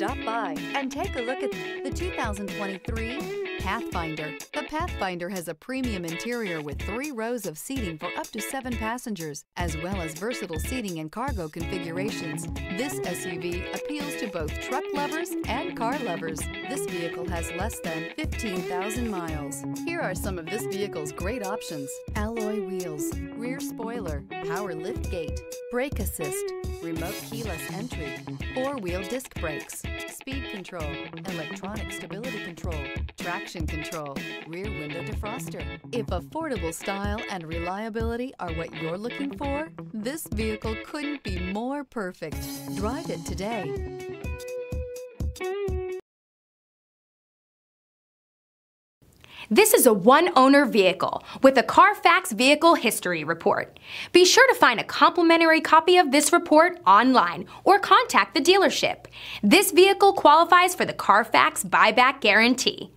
Stop by and take a look at the 2023 Pathfinder. The Pathfinder has a premium interior with 3 rows of seating for up to 7 passengers, as well as versatile seating and cargo configurations. This SUV appeals to both truck lovers and car lovers. This vehicle has less than 15,000 miles. Here are some of this vehicle's great options: alloy wheels, rear spoiler, power lift gate, brake assist, remote keyless entry, 4-wheel disc brakes, speed control, electronic stability control, traction control, rear window defroster. If affordable style and reliability are what you're looking for, this vehicle couldn't be more perfect. Drive it today. This is a one-owner vehicle with a Carfax Vehicle History Report. Be sure to find a complimentary copy of this report online or contact the dealership. This vehicle qualifies for the Carfax Buyback Guarantee.